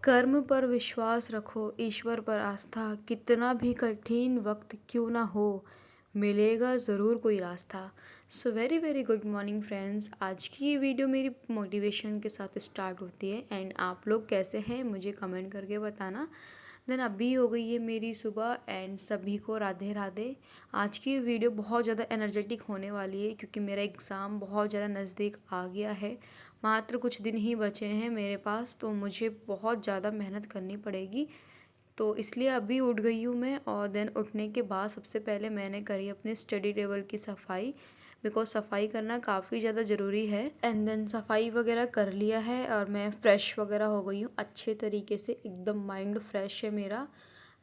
कर्म पर विश्वास रखो, ईश्वर पर आस्था, कितना भी कठिन वक्त क्यों ना हो, मिलेगा ज़रूर कोई रास्ता। So very very good morning friends. आज की ये वीडियो मेरी मोटिवेशन के साथ स्टार्ट होती है एंड आप लोग कैसे हैं मुझे कमेंट करके बताना। देन अभी हो गई है मेरी सुबह एंड सभी को राधे राधे। आज की वीडियो बहुत ज़्यादा एनर्जेटिक होने वाली है क्योंकि मेरा एग्ज़ाम बहुत ज़्यादा नज़दीक आ गया है। मात्र कुछ दिन ही बचे हैं मेरे पास, तो मुझे बहुत ज़्यादा मेहनत करनी पड़ेगी। तो इसलिए अभी उठ गई हूँ मैं और देन उठने के बाद सबसे पहले मैंने करी अपने स्टडी टेबल की सफाई, बिकॉज सफाई करना काफ़ी ज़्यादा ज़रूरी है। एंड देन सफाई वगैरह कर लिया है और मैं फ़्रेश वगैरह हो गई हूँ अच्छे तरीके से, एकदम माइंड फ्रेश है मेरा।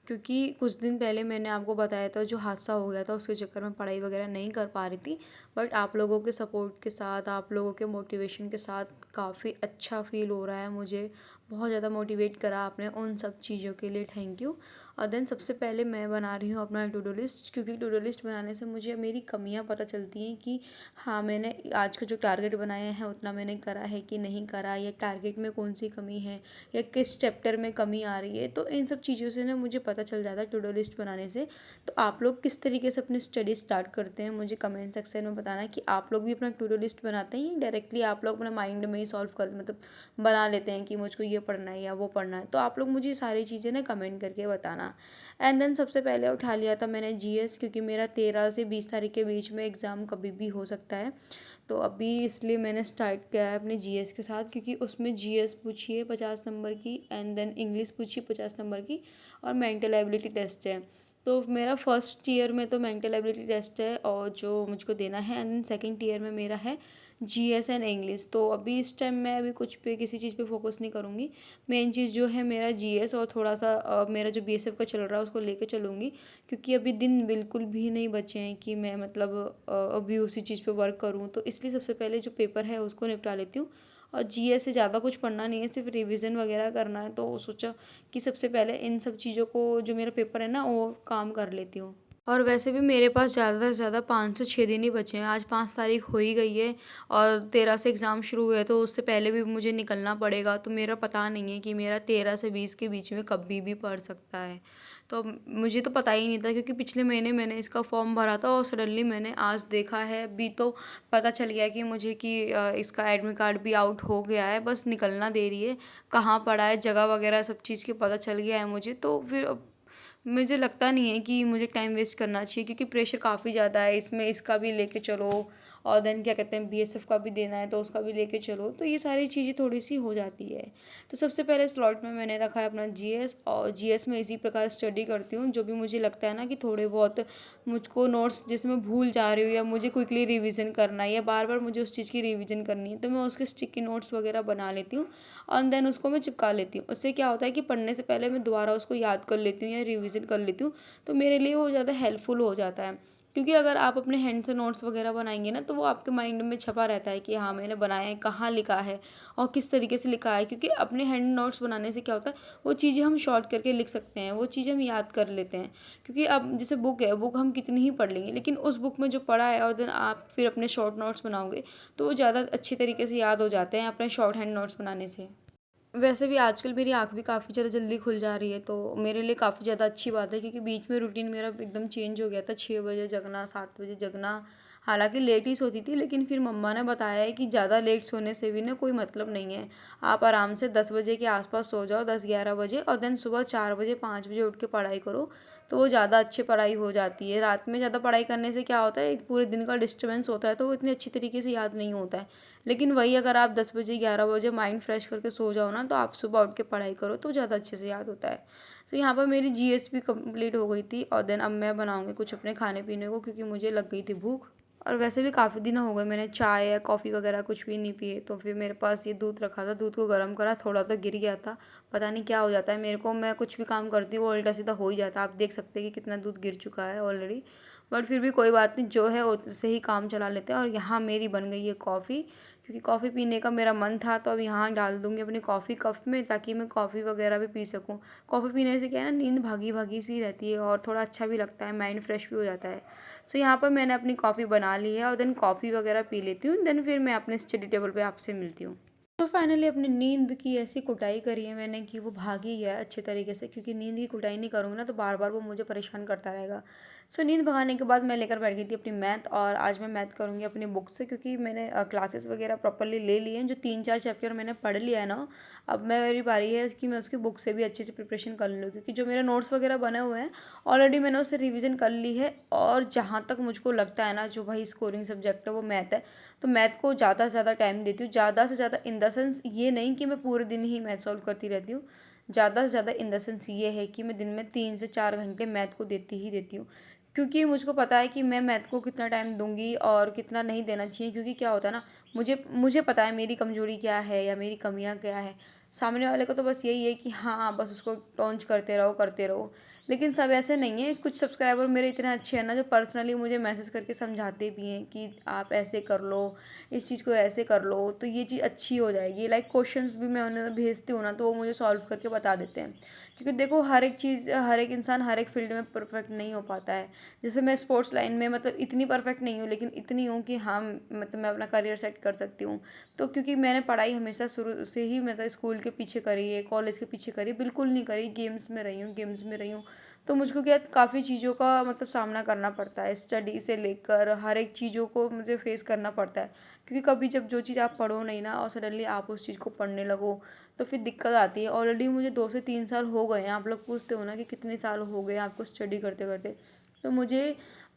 क्योंकि कुछ दिन पहले मैंने आपको बताया था जो हादसा हो गया था, उसके चक्कर में पढ़ाई वगैरह नहीं कर पा रही थी। बट आप लोगों के सपोर्ट के साथ, आप लोगों के मोटिवेशन के साथ काफ़ी अच्छा फ़ील हो रहा है मुझे। बहुत ज़्यादा मोटिवेट करा आपने, उन सब चीज़ों के लिए थैंक यू। और देन सबसे पहले मैं बना रही हूँ अपना टू डू लिस्ट, क्योंकि टू डू लिस्ट बनाने से मुझे मेरी कमियाँ पता चलती हैं कि हाँ, मैंने आज का जो टारगेट बनाया है उतना मैंने करा है कि नहीं करा, या टारगेट में कौन सी कमी है या किस चैप्टर में कमी आ रही है। तो इन सब चीज़ों से ना मुझे पता चल जाता है टू डू लिस्ट बनाने से। तो आप लोग किस तरीके से अपनी स्टडी स्टार्ट करते हैं मुझे कमेंट सेक्शन में बताना कि आप लोग भी अपना टू डू लिस्ट बनाते हैं या डायरेक्टली आप लोग अपने माइंड में ही सॉल्व कर मतलब बना लेते हैं कि मुझको ये पढ़ना है या वो पढ़ना है। तो आप लोग मुझे सारी चीज़ें ना कमेंट करके बताना। एंड देन सबसे पहले उठा लिया था मैंने जीएस, क्योंकि मेरा 13 से 20 तारीख के बीच में एग्ज़ाम कभी भी हो सकता है। तो अभी इसलिए मैंने स्टार्ट किया है अपने जीएस के साथ, क्योंकि उसमें जीएस पूछी है 50 नंबर की एंड देन इंग्लिश पूछी 50 नंबर की और मेंटल एबिलिटी टेस्ट है। तो मेरा फर्स्ट ईयर में तो मेंटल एबिलिटी टेस्ट है और जो मुझको देना है, एंड देन सेकेंड ईयर में मेरा है जीएस एंड इंग्लिश। तो अभी इस टाइम मैं अभी कुछ पे किसी चीज़ पे फोकस नहीं करूँगी। मेन चीज़ जो है मेरा जीएस और थोड़ा सा मेरा जो बीएसएफ का चल रहा है उसको लेके चलूँगी, क्योंकि अभी दिन बिल्कुल भी नहीं बचे हैं कि मैं मतलब अभी उसी चीज़ पे वर्क करूँ। तो इसलिए सबसे पहले जो पेपर है उसको निपटा लेती हूँ। और जीएस से ज़्यादा कुछ पढ़ना नहीं है, सिर्फ रिवीजन वगैरह करना है। तो सोचा कि सबसे पहले इन सब चीज़ों को, जो मेरा पेपर है ना, वो काम कर लेती हूँ। और वैसे भी मेरे पास ज़्यादा से ज़्यादा 5 से 6 दिन ही बचे हैं। आज 5 तारीख हो ही गई है और 13 से एग्ज़ाम शुरू हुए, तो उससे पहले भी मुझे निकलना पड़ेगा। तो मेरा पता नहीं है कि मेरा 13 से 20 के बीच में कभी भी पड़ सकता है। तो मुझे तो पता ही नहीं था, क्योंकि पिछले महीने मैंने इसका फॉर्म भरा था और सडनली मैंने आज देखा है। अभी तो पता चल गया कि मुझे कि इसका एडमिट कार्ड भी आउट हो गया है, बस निकलना देरी है। कहाँ पड़ा है जगह वगैरह सब चीज़ की पता चल गया है मुझे। तो फिर मुझे लगता नहीं है कि मुझे टाइम वेस्ट करना चाहिए, क्योंकि प्रेशर काफ़ी ज़्यादा है इसमें। इसका भी लेके चलो और देन क्या कहते हैं बीएसएफ का भी देना है, तो उसका भी लेके चलो। तो ये सारी चीज़ें थोड़ी सी हो जाती है। तो सबसे पहले स्लॉट में मैंने रखा है अपना जीएस, और जीएस में इसी प्रकार स्टडी करती हूँ। जो भी मुझे लगता है ना कि थोड़े बहुत मुझको नोट्स जिसमें भूल जा रही हूँ या मुझे क्विकली रिवीजन करना है या बार बार मुझे उस चीज़ की रिवीजन करनी है, तो मैं उसके स्टिकी नोट्स वगैरह बना लेती हूँ और देन उसको मैं चिपका लेती हूँ। उससे क्या होता है कि पढ़ने से पहले मैं दोबारा उसको याद कर लेती हूँ या रिवीजन कर लेती हूँ। तो मेरे लिए वो ज़्यादा हेल्पफुल हो जाता है, क्योंकि अगर आप अपने हैंड से नोट्स वगैरह बनाएंगे ना, तो वो आपके माइंड में छपा रहता है कि हाँ मैंने बनाया है, कहाँ लिखा है और किस तरीके से लिखा है। क्योंकि अपने हैंड नोट्स बनाने से क्या होता है, वो चीज़ें हम शॉर्ट करके लिख सकते हैं, वो चीज़ें हम याद कर लेते हैं। क्योंकि अब जैसे बुक है, बुक हम कितनी ही पढ़ लेंगे, लेकिन उस बुक में जो पढ़ा है और देन आप फिर अपने शॉर्ट नोट्स बनाओगे तो वो ज़्यादा अच्छी तरीके से याद हो जाते हैं अपने शॉर्ट हैंड नोट्स बनाने से। वैसे भी आजकल मेरी आँख भी काफ़ी ज़्यादा जल्दी खुल जा रही है, तो मेरे लिए काफ़ी ज़्यादा अच्छी बात है, क्योंकि बीच में रूटीन मेरा एकदम चेंज हो गया था। 6 बजे जगना, 7 बजे जगना। हालाँकि लेट ही सोती थी, लेकिन फिर मम्मा ने बताया है कि ज़्यादा लेट सोने से भी ना कोई मतलब नहीं है। आप आराम से 10 बजे के आस-पास सो जाओ, 10-11 बजे, और देन सुबह 4 बजे, 5 बजे उठ के पढ़ाई करो, तो वो ज़्यादा अच्छी पढ़ाई हो जाती है। रात में ज़्यादा पढ़ाई करने से क्या होता है, एक पूरे दिन का डिस्टर्बेंस होता है, तो वो इतनी अच्छी तरीके से याद नहीं होता है। लेकिन वही अगर आप 10 बजे 11 बजे माइंड फ्रेश करके सो जाओ ना, तो आप सुबह उठ के पढ़ाई करो तो ज़्यादा अच्छे से याद होता है। तो यहाँ पर मेरी जीएस भी कंप्लीट हो गई थी और देन अब मैं बनाऊँगी कुछ अपने खाने पीने को, क्योंकि मुझे लग गई थी भूख। और वैसे भी काफ़ी दिन हो गए मैंने चाय या कॉफ़ी वगैरह कुछ भी नहीं पिए। तो फिर मेरे पास ये दूध रखा था, दूध को गर्म करा, थोड़ा तो गिर गया था। पता नहीं क्या हो जाता है मेरे को, मैं कुछ भी काम करती हूँ वो उल्टा सीधा हो ही जाता है। आप देख सकते हैं कि कितना दूध गिर चुका है ऑलरेडी। बट फिर भी कोई बात नहीं, जो है उससे ही काम चला लेते हैं। और यहाँ मेरी बन गई है कॉफ़ी, क्योंकि कॉफ़ी पीने का मेरा मन था, तो अब यहाँ डाल दूँगी अपनी कॉफ़ी कप में, ताकि मैं कॉफ़ी वगैरह भी पी सकूँ। कॉफ़ी पीने से क्या है ना, नींद भागी भागी सी रहती है और थोड़ा अच्छा भी लगता है, माइंड फ्रेश भी हो जाता है। सो यहाँ पर मैंने अपनी कॉफ़ी बना ली है और देन कॉफ़ी वगैरह पी लेती हूँ, देन फिर मैं अपने स्टडी टेबल पे आपसे मिलती हूँ। तो फाइनली अपनी नींद की ऐसी कुटाई करी है मैंने कि वो भाग ही गया अच्छे तरीके से, क्योंकि नींद की कुटाई नहीं करूँगी ना तो बार बार वो मुझे परेशान करता रहेगा। सो नींद भगाने के बाद मैं लेकर बैठ गई थी अपनी मैथ, और आज मैं मैथ करूँगी अपनी बुक से, क्योंकि मैंने क्लासेस वगैरह प्रॉपरली ले लिए हैं। जो 3-4 चैप्टर मैंने पढ़ लिया है ना, अब मेरी बारी है कि मैं उसकी बुक से भी अच्छे से प्रिपरेशन कर लूँ, क्योंकि जो मेरे नोट्स वगैरह बने हुए हैं ऑलरेडी मैंने उससे रिविज़न कर ली है। और जहाँ तक मुझको लगता है ना, जो भाई स्कोरिंग सब्जेक्ट है वो मैथ है, तो मैथ को ज़्यादा से ज़्यादा टाइम देती हूँ। ज़्यादा से ज़्यादा इन द सेंस ये नहीं कि मैं पूरे दिन ही मैथ सॉल्व करती रहती हूँ। ज़्यादा से ज़्यादा इन द सेंस ये है कि मैं दिन में 3 से 4 घंटे मैथ को देती ही देती हूँ, क्योंकि मुझको पता है कि मैं मैथ को कितना टाइम दूंगी और कितना नहीं देना चाहिए। क्योंकि क्या होता है ना, मुझे मुझे पता है मेरी कमजोरी क्या है या मेरी कमियां क्या है। सामने वाले को तो बस यही है कि हाँ बस उसको टॉन्च करते रहो करते रहो। लेकिन सब ऐसे नहीं है। कुछ सब्सक्राइबर मेरे इतने अच्छे हैं ना, जो पर्सनली मुझे मैसेज करके समझाते भी हैं कि आप ऐसे कर लो, इस चीज़ को ऐसे कर लो तो ये चीज़ अच्छी हो जाएगी। लाइक क्वेश्चंस भी मैं उन्हें भेजती हूँ ना, तो वो मुझे सॉल्व करके बता देते हैं। क्योंकि देखो हर एक चीज़, हर एक इंसान हर एक फील्ड में परफेक्ट नहीं हो पाता है। जैसे मैं स्पोर्ट्स लाइन में मतलब इतनी परफेक्ट नहीं हूँ, लेकिन इतनी हूँ कि हाँ मतलब मैं अपना करियर सेट कर सकती हूँ। तो क्योंकि मैंने पढ़ाई हमेशा शुरू से ही मतलब स्कूल के पीछे करी है, कॉलेज के पीछे करी बिल्कुल नहीं करी, गेम्स में रही हूँ। तो मुझको क्या काफ़ी चीज़ों का मतलब सामना करना पड़ता है, स्टडी से लेकर हर एक चीज़ों को मुझे फेस करना पड़ता है। क्योंकि कभी जब जो चीज़ आप पढ़ो नहीं ना और सडनली आप उस चीज़ को पढ़ने लगो, तो फिर दिक्कत आती है। ऑलरेडी मुझे 2 से 3 साल हो गए हैं। आप लोग पूछते हो ना कि कितने साल हो गए आपको स्टडी करते करते, तो मुझे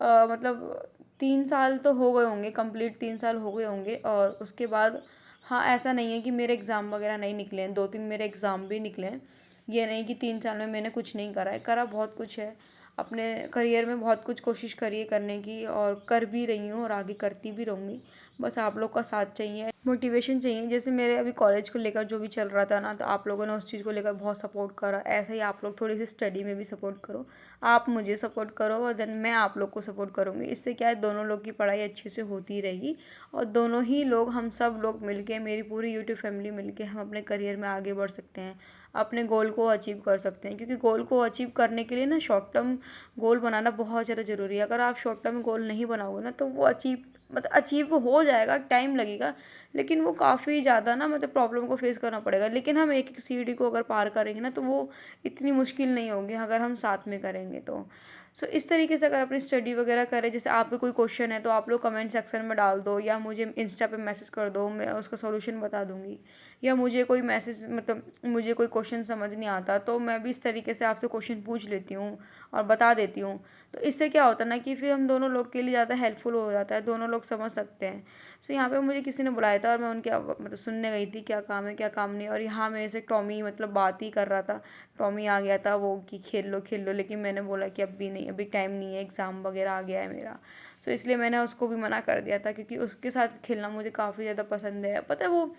मतलब 3 साल तो हो गए होंगे, कंप्लीट 3 साल हो गए होंगे। और उसके बाद हाँ, ऐसा नहीं है कि मेरे एग्ज़ाम वगैरह नहीं निकले हैं, 2-3 मेरे एग्ज़ाम भी निकले हैं। ये नहीं कि 3 साल में मैंने कुछ नहीं करा है, करा बहुत कुछ है। अपने करियर में बहुत कुछ कोशिश करी है करने की, और कर भी रही हूँ और आगे करती भी रहूँगी। बस आप लोग का साथ चाहिए, मोटिवेशन चाहिए। जैसे मेरे अभी कॉलेज को लेकर जो भी चल रहा था ना, तो आप लोगों ने उस चीज़ को लेकर बहुत सपोर्ट करा। ऐसे ही आप लोग थोड़ी सी स्टडी में भी सपोर्ट करो। आप मुझे सपोर्ट करो और देन मैं आप लोग को सपोर्ट करूँगी। इससे क्या है, दोनों लोग की पढ़ाई अच्छे से होती रहेगी, और दोनों ही लोग, हम सब लोग मिलके, मेरी पूरी यूट्यूब फैमिली मिलके हम अपने करियर में आगे बढ़ सकते हैं, अपने गोल को अचीव कर सकते हैं। क्योंकि गोल को अचीव करने के लिए ना शॉर्ट टर्म गोल बनाना बहुत ज़्यादा ज़रूरी है। अगर आप शॉर्ट टर्म गोल नहीं बनाओगे ना, तो वो अचीव हो जाएगा, टाइम लगेगा, लेकिन वो काफ़ी ज़्यादा ना मतलब प्रॉब्लम को फेस करना पड़ेगा। लेकिन हम एक एक सीढ़ी को अगर पार करेंगे ना, तो वो इतनी मुश्किल नहीं होगी अगर हम साथ में करेंगे तो। सो इस तरीके से अगर अपनी स्टडी वगैरह करें, जैसे आपको कोई क्वेश्चन है तो आप लोग कमेंट सेक्शन में डाल दो, या मुझे इंस्टा पे मैसेज कर दो, मैं उसका सॉल्यूशन बता दूंगी। या मुझे कोई मैसेज मतलब मुझे कोई क्वेश्चन समझ नहीं आता, तो मैं भी इस तरीके से आपसे क्वेश्चन पूछ लेती हूँ और बता देती हूँ। तो इससे क्या होता है ना कि फिर हम दोनों लोग के लिए ज़्यादा हेल्पफुल हो जाता है, दोनों लोग समझ सकते हैं। सो यहाँ पे मुझे किसी ने बुलाया था और मैं उनके मतलब सुनने गई थी, क्या काम है क्या काम नहीं। और यहाँ मेरे से टॉमी मतलब बात ही कर रहा था। टॉमी आ गया था वो कि खेल लो, लेकिन मैंने बोला कि अभी नहीं, अभी टाइम नहीं है, एग्ज़ाम वगैरह आ गया है मेरा। सो इसलिए मैंने उसको भी मना कर दिया था, क्योंकि उसके साथ खेलना मुझे काफ़ी ज़्यादा पसंद है। पता है, वो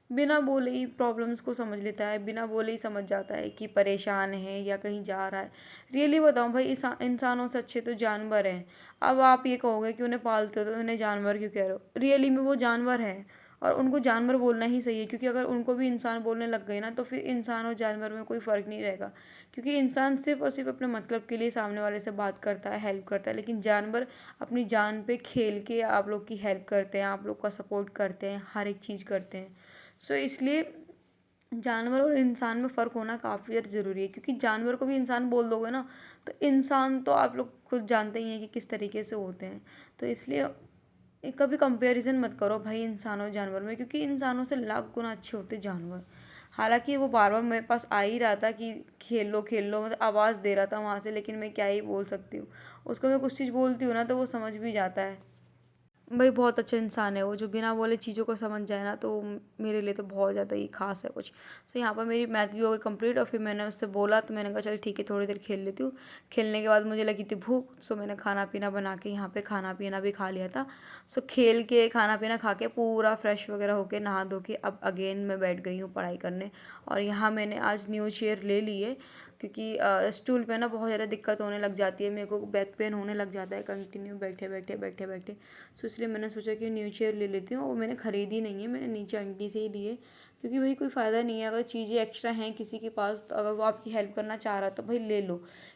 बिना बोले ही प्रॉब्लम्स को समझ लेता है, बिना बोले ही समझ जाता है कि परेशान है या कहीं जा रहा है। रियली बताऊँ भाई, इस इंसानों से अच्छे तो जानवर हैं। अब आप ये कहोगे कि उन्हें पालते हो तो उन्हें जानवर क्यों कह रहे हो, रियली में वो जानवर हैं। और उनको जानवर बोलना ही सही है, क्योंकि अगर उनको भी इंसान बोलने लग गए ना, तो फिर इंसान और जानवर में कोई फ़र्क नहीं रहेगा। क्योंकि इंसान सिर्फ और सिर्फ अपने मतलब के लिए सामने वाले से बात करता है, हेल्प करता है, लेकिन जानवर अपनी जान पे खेल के आप लोग की हेल्प करते हैं, आप लोग का सपोर्ट करते हैं, हर एक चीज़ करते हैं। सो इसलिए जानवर और इंसान में फ़र्क होना काफ़ी ज़्यादा ज़रूरी है। क्योंकि जानवर को भी इंसान बोल दोगे ना, तो इंसान तो आप लोग खुद जानते ही हैं कि किस तरीके से होते हैं। तो इसलिए कभी कंपैरिजन मत करो भाई इंसान और जानवर में, क्योंकि इंसानों से लाख गुना अच्छे होते जानवर। हालांकि वो बार बार मेरे पास आ ही रहा था कि खेल लो मतलब आवाज़ दे रहा था वहाँ से, लेकिन मैं क्या ही बोल सकती हूँ। उसको मैं कुछ चीज़ बोलती हूँ ना, तो वो समझ भी जाता है। भाई बहुत अच्छा इंसान है वो, जो बिना बोले चीज़ों को समझ जाए ना, तो मेरे लिए तो बहुत ज़्यादा ही खास है कुछ। सो यहाँ पर मेरी मैथ भी हो गई कंप्लीट, और फिर मैंने उससे बोला, तो मैंने कहा चल ठीक है थोड़ी देर खेल लेती हूँ। खेलने के बाद मुझे लगी थी भूख, सो मैंने खाना पीना बना के यहाँ पे खाना पीना भी खा लिया था। सो खेल के खाना पीना खा के पूरा फ्रेश वगैरह होके नहा धो के अब अगेन मैं बैठ गई हूँ पढ़ाई करने। और यहाँ मैंने आज न्यू चेयर ले ली है, क्योंकि स्टूल पे ना बहुत ज़्यादा दिक्कत होने लग जाती है, मेरे को बैक पेन होने लग जाता है कंटिन्यू बैठे बैठे। सो इसलिए मैंने सोचा कि न्यू चेयर ले लेती हूँ। और मैंने ख़रीदी नहीं है, मैंने नीचे आंटी से ही ली है। क्योंकि भाई कोई फ़ायदा नहीं है, अगर चीज़ें एक्स्ट्रा हैं किसी के पास, तो अगर वो आपकी हेल्प करना चाह रहा है तो भाई ले लो।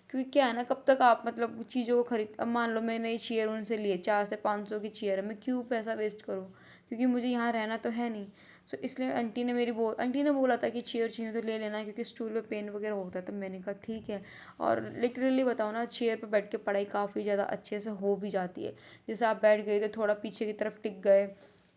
क्योंकि क्या है ना, कब तक आप मतलब चीज़ों को खरीद, अब मान लो मैंने ये चेयर उनसे लिए 400 से 500 की चेयर है, मैं क्यों पैसा वेस्ट करूँ, क्योंकि मुझे यहाँ रहना तो है नहीं। सो इसलिए आंटी ने बोला था कि चेयर चाहिए तो ले लेना, क्योंकि स्टूल पे पेन वगैरह होता है। तो मैंने कहा ठीक है। और लिटरली बताओ ना, चेयर पे बैठ के पढ़ाई काफ़ी ज़्यादा अच्छे से हो भी जाती है। जैसे आप बैठ गए तो थोड़ा पीछे की तरफ टिक गए,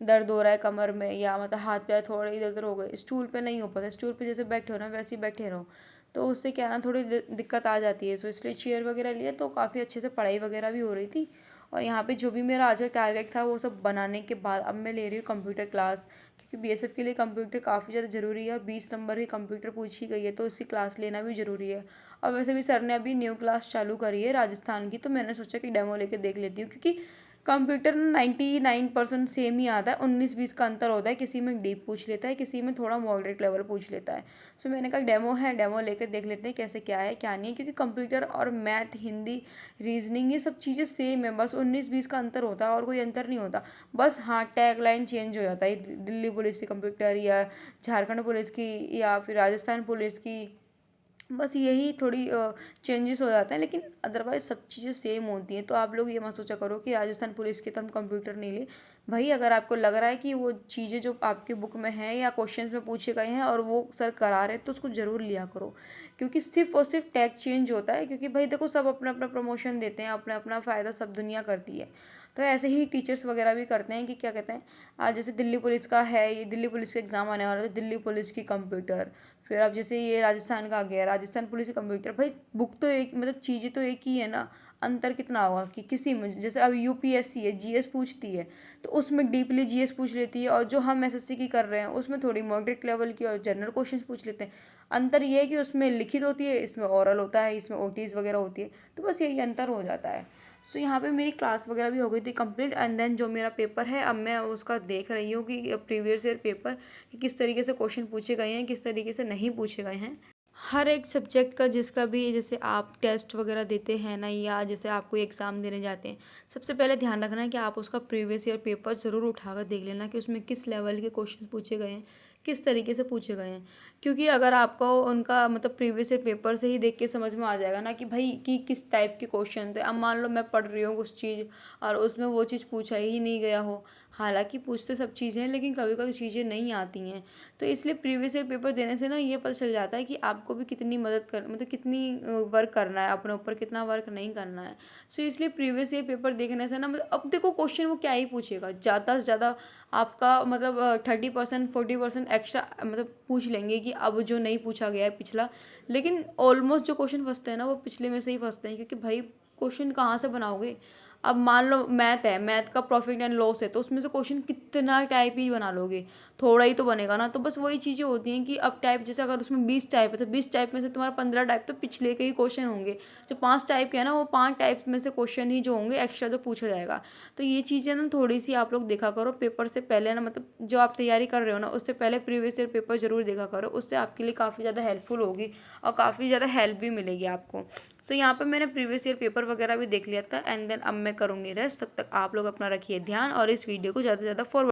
दर्द हो रहा है कमर में, या मतलब हाथ पैर थोड़े इधर उधर हो गए, स्टूल पे नहीं हो पाता। स्टूल पे जैसे बैठे हो ना वैसे ही बैठे रहो, तो उससे क्या है ना, थोड़ी दिक्कत आ जाती है। सो इसलिए चेयर वगैरह लिए तो काफ़ी अच्छे से पढ़ाई वगैरह भी हो रही थी। और यहाँ पे जो भी मेरा आज का टारगेट था वो सब बनाने के बाद अब मैं ले रही हूँ कंप्यूटर क्लास, क्योंकि बीएसएफ के लिए कंप्यूटर काफ़ी ज़्यादा ज़रूरी है। और 20 नंबर की कंप्यूटर पूछी गई है, तो उसकी क्लास लेना भी ज़रूरी है। और वैसे भी सर ने अभी न्यू क्लास चालू करी है राजस्थान की, तो मैंने सोचा कि डेमो लेके देख लेती हूँ, क्योंकि कंप्यूटर 99% सेम ही आता है। 19-20 का अंतर होता है, किसी में डीप पूछ लेता है, किसी में थोड़ा मॉडरेट लेवल पूछ लेता है। सो मैंने कहा डेमो है, डेमो लेकर देख लेते हैं कैसे क्या है क्या नहीं है, क्योंकि कंप्यूटर और मैथ, हिंदी, रीजनिंग, ये सब चीज़ें सेम है। बस 19-20 का अंतर होता है और कोई अंतर नहीं होता। बस हाँ, टैग लाइन चेंज हो जाता है, दिल्ली पुलिस की कंप्यूटर या झारखंड पुलिस की या फिर राजस्थान पुलिस की, बस यही थोड़ी चेंजेस हो जाते हैं, लेकिन अदरवाइज़ सब चीज़ें सेम होती हैं। तो आप लोग ये मत सोचा करो कि राजस्थान पुलिस के तो हम कंप्यूटर नहीं ले। भाई अगर आपको लग रहा है कि वो चीज़ें जो आपकी बुक में हैं या क्वेश्चंस में पूछे गए हैं और वो सर करा रहे हैं, तो उसको ज़रूर लिया करो। क्योंकि सिर्फ और सिर्फ टैग चेंज होता है, क्योंकि भाई देखो सब अपना अपना प्रमोशन देते हैं, अपना अपना फ़ायदा सब दुनिया करती है। तो ऐसे ही टीचर्स वगैरह भी करते हैं कि क्या कहते हैं, आज जैसे दिल्ली पुलिस का है, ये दिल्ली पुलिस का एग्ज़ाम आने वाला है, तो दिल्ली पुलिस की कंप्यूटर। फिर अब जैसे ये राजस्थान का आ गया, राजस्थान पुलिस की कंप्यूटर। भाई बुक तो एक, मतलब चीज़ें तो एक ही है ना, अंतर कितना होगा कि किसी में, जैसे अब यूपीएससी है, जीएस पूछती है, तो उसमें डीपली जीएस पूछ लेती है, और जो हम एसएससी की कर रहे हैं उसमें थोड़ी मॉडरेट लेवल की और जनरल क्वेश्चंस पूछ लेते हैं। अंतर ये है कि उसमें लिखित होती है, इसमें ओरल होता है, इसमें ओटीज वगैरह होती है। तो बस यही अंतर हो जाता है। सो यहाँ पे मेरी क्लास वगैरह भी हो गई थी कंप्लीट, एंड देन जो मेरा पेपर है अब मैं उसका देख रही हूँ कि प्रीवियस ईयर पेपर कि किस तरीके से क्वेश्चन पूछे गए हैं, किस तरीके से नहीं पूछे गए हैं। हर एक सब्जेक्ट का जिसका भी, जैसे आप टेस्ट वगैरह देते हैं ना, या जैसे आप कोई एग्ज़ाम देने जाते हैं, सबसे पहले ध्यान रखना है कि आप उसका प्रीवियस ईयर पेपर ज़रूर उठाकर देख लेना कि उसमें किस लेवल के क्वेश्चन पूछे गए हैं, किस तरीके से पूछे गए हैं। क्योंकि अगर आपको उनका मतलब प्रीवियस ईयर पेपर से ही देख के समझ में आ जाएगा ना कि भाई कि किस टाइप के क्वेश्चन थे। अब मान लो मैं पढ़ रही हूँ कुछ चीज़ और उसमें वो चीज़ पूछा ही नहीं गया हो, हालांकि पूछते सब चीज़ें हैं लेकिन कभी कभी चीज़ें नहीं आती हैं। तो इसलिए प्रीवियस ईयर पेपर देने से ना ये पता चल जाता है कि आपको भी कितनी मदद कर, मतलब कितनी वर्क करना है अपने ऊपर, कितना वर्क नहीं करना है। सो इसलिए प्रीवियस ईयर पेपर देखने से ना, मतलब अब देखो क्वेश्चन वो क्या ही पूछेगा, ज़्यादा से ज़्यादा आपका मतलब 30% 40% एक्स्ट्रा मतलब पूछ लेंगे कि अब जो नहीं पूछा गया है पिछला। लेकिन ऑलमोस्ट जो क्वेश्चन फंसते हैं ना वो पिछले में से ही फंसते हैं, क्योंकि भाई क्वेश्चन कहाँ से बनाओगे। अब मान लो मैथ है, मैथ का प्रॉफिट एंड लॉस है, तो उसमें से क्वेश्चन कितना टाइप ही बना लोगे, थोड़ा ही तो बनेगा ना। तो बस वही चीज़ें होती हैं कि अब टाइप, जैसे अगर उसमें 20 टाइप है तो 20 टाइप में से तुम्हारा 15 टाइप तो पिछले के ही क्वेश्चन होंगे। जो 5 टाइप के हैं ना, वो 5 टाइप में से क्वेश्चन ही जो होंगे एक्स्ट्रा जो पूछा जाएगा। तो ये चीज़ें ना थोड़ी सी आप लोग देखा करो पेपर से पहले ना, मतलब जो आप तैयारी कर रहे हो ना उससे पहले प्रीवियस ईयर पेपर जरूर देखा करो, उससे आपके लिए काफ़ी ज़्यादा हेल्पफुल होगी और काफ़ी ज़्यादा हेल्प भी मिलेगी आपको। सो यहाँ पर मैंने प्रीवियस ईयर पेपर वगैरह भी देख लिया था, एंड देन अब मैं करूँगी रेस्ट। तब तक आप लोग अपना रखिए ध्यान और इस वीडियो को ज़्यादा से ज़्यादा फॉरवर्ड